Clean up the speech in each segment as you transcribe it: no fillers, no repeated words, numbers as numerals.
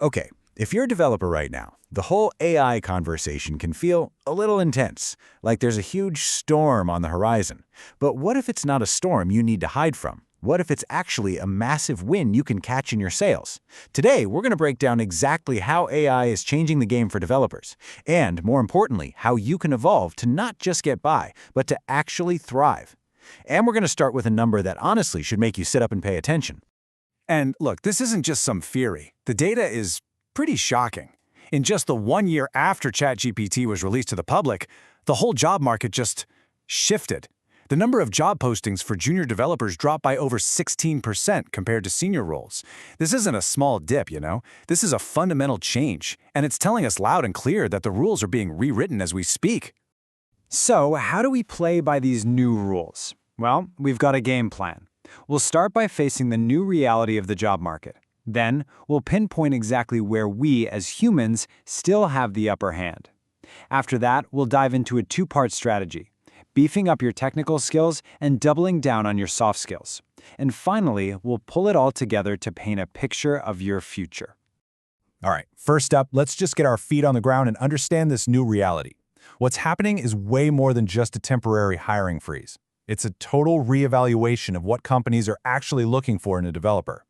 Okay, if you're a developer right now, the whole AI conversation can feel a little intense, like there's a huge storm on the horizon. But what if it's not a storm you need to hide from? What if it's actually a massive win you can catch in your sails? Today, we're going to break down exactly how AI is changing the game for developers, and more importantly, how you can evolve to not just get by, but to actually thrive. And we're going to start with a number that honestly should make you sit up and pay attention. And look, this isn't just some theory. The data is pretty shocking. In just the 1 year after ChatGPT was released to the public, the whole job market just shifted. The number of job postings for junior developers dropped by over 16% compared to senior roles. This isn't a small dip, you know? This is a fundamental change, and it's telling us loud and clear that the rules are being rewritten as we speak. So, how do we play by these new rules? Well, we've got a game plan. We'll start by facing the new reality of the job market. Then, we'll pinpoint exactly where we, as humans, still have the upper hand. After that, we'll dive into a two-part strategy: beefing up your technical skills and doubling down on your soft skills. And finally, we'll pull it all together to paint a picture of your future. All right, first up, let's just get our feet on the ground and understand this new reality. What's happening is way more than just a temporary hiring freeze. It's a total reevaluation of what companies are actually looking for in a developer.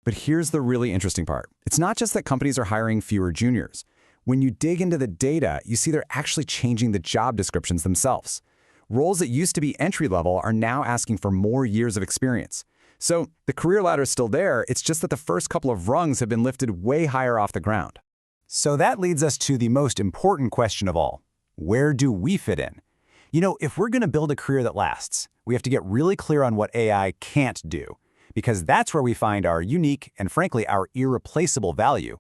But here's the really interesting part. It's not just that companies are hiring fewer juniors. When you dig into the data, you see they're actually changing the job descriptions themselves. Roles that used to be entry-level are now asking for more years of experience. So the career ladder is still there, it's just that the first couple of rungs have been lifted way higher off the ground. So that leads us to the most important question of all. Where do we fit in? You know, if we're going to build a career that lasts, we have to get really clear on what AI can't do, because that's where we find our unique and, frankly, our irreplaceable value.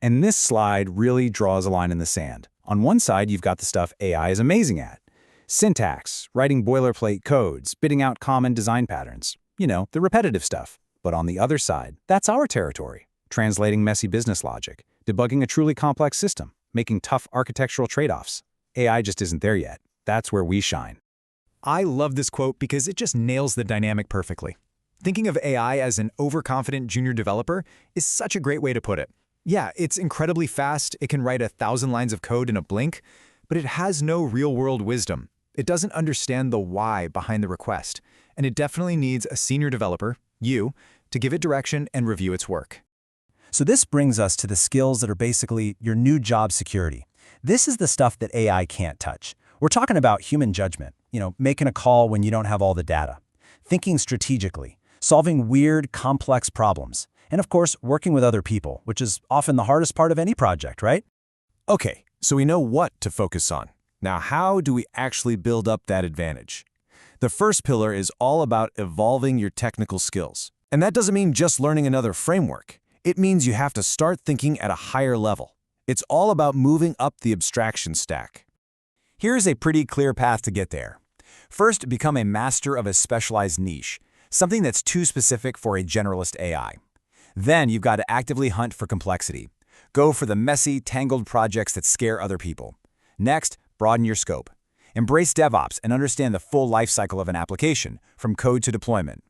And this slide really draws a line in the sand. On one side, you've got the stuff AI is amazing at. Syntax, writing boilerplate codes, spitting out common design patterns. You know, the repetitive stuff. But on the other side, that's our territory. Translating messy business logic, debugging a truly complex system, making tough architectural trade-offs. AI just isn't there yet. That's where we shine. I love this quote because it just nails the dynamic perfectly. Thinking of AI as an overconfident junior developer is such a great way to put it. Yeah, it's incredibly fast, it can write 1,000 lines of code in a blink, but it has no real-world wisdom. It doesn't understand the why behind the request, and it definitely needs a senior developer, you, to give it direction and review its work. So this brings us to the skills that are basically your new job security. This is the stuff that AI can't touch. We're talking about human judgment, making a call when you don't have all the data, thinking strategically, solving weird, complex problems, and of course, working with other people, which is often the hardest part of any project, right? Okay, so we know what to focus on. Now, how do we actually build up that advantage? The first pillar is all about evolving your technical skills. And that doesn't mean just learning another framework. It means you have to start thinking at a higher level. It's all about moving up the abstraction stack. Here's a pretty clear path to get there. First, become a master of a specialized niche, something that's too specific for a generalist AI. Then you've got to actively hunt for complexity. Go for the messy, tangled projects that scare other people. Next, broaden your scope. Embrace DevOps and understand the full life cycle of an application, from code to deployment.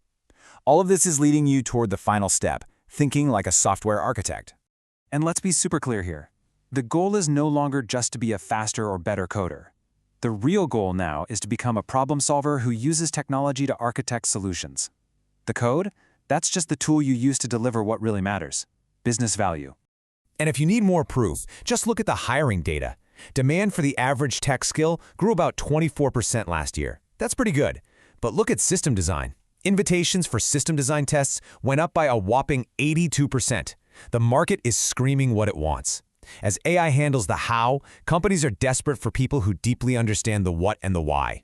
All of this is leading you toward the final step, thinking like a software architect. And let's be super clear here. The goal is no longer just to be a faster or better coder. The real goal now is to become a problem solver who uses technology to architect solutions. The code? That's just the tool you use to deliver what really matters: business value. And if you need more proof, just look at the hiring data. Demand for the average tech skill grew about 24% last year. That's pretty good. But look at system design. Invitations for system design tests went up by a whopping 82%. The market is screaming what it wants. As AI handles the how, companies are desperate for people who deeply understand the what and the why.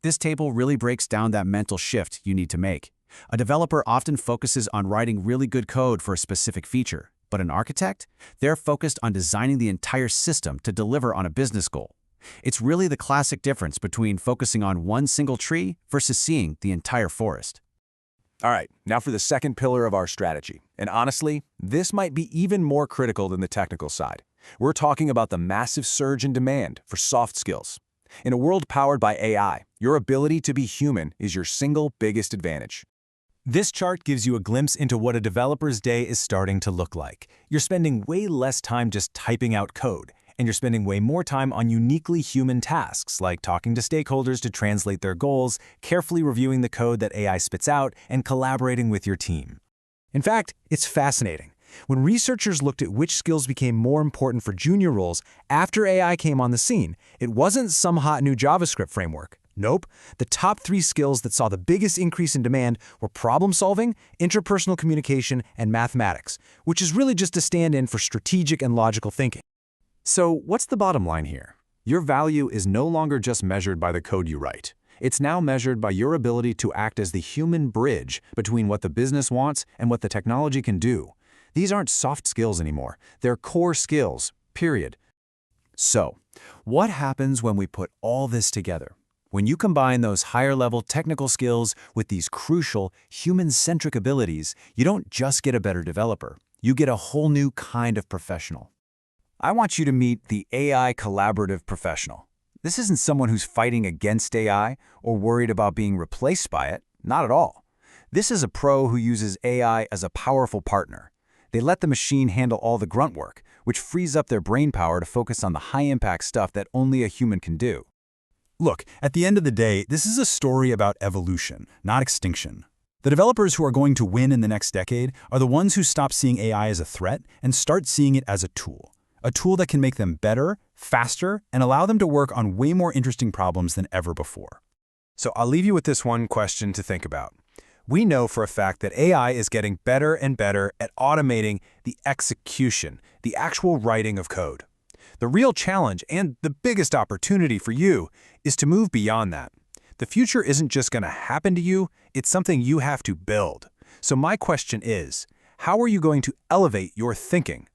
This table really breaks down that mental shift you need to make. A developer often focuses on writing really good code for a specific feature, but an architect? They're focused on designing the entire system to deliver on a business goal. It's really the classic difference between focusing on one single tree versus seeing the entire forest. All right, now for the second pillar of our strategy. And honestly, this might be even more critical than the technical side. We're talking about the massive surge in demand for soft skills. In a world powered by AI, your ability to be human is your single biggest advantage. This chart gives you a glimpse into what a developer's day is starting to look like. You're spending way less time just typing out code, and you're spending way more time on uniquely human tasks like talking to stakeholders to translate their goals, carefully reviewing the code that AI spits out, and collaborating with your team. In fact, it's fascinating. When researchers looked at which skills became more important for junior roles after AI came on the scene, it wasn't some hot new JavaScript framework. Nope, the top 3 skills that saw the biggest increase in demand were problem solving, interpersonal communication, and mathematics, which is really just a stand-in for strategic and logical thinking. So what's the bottom line here? Your value is no longer just measured by the code you write. It's now measured by your ability to act as the human bridge between what the business wants and what the technology can do. These aren't soft skills anymore. They're core skills, period. So, what happens when we put all this together? When you combine those higher-level technical skills with these crucial, human-centric abilities, you don't just get a better developer. You get a whole new kind of professional. I want you to meet the AI collaborative professional. This isn't someone who's fighting against AI or worried about being replaced by it. Not at all. This is a pro who uses AI as a powerful partner. They let the machine handle all the grunt work, which frees up their brain power to focus on the high-impact stuff that only a human can do. Look, at the end of the day, this is a story about evolution, not extinction. The developers who are going to win in the next decade are the ones who stop seeing AI as a threat and start seeing it as a tool that can make them better, faster, and allow them to work on way more interesting problems than ever before. So I'll leave you with this one question to think about. We know for a fact that AI is getting better and better at automating the execution, the actual writing of code. The real challenge and the biggest opportunity for you is to move beyond that. The future isn't just going to happen to you, it's something you have to build. So my question is, how are you going to elevate your thinking?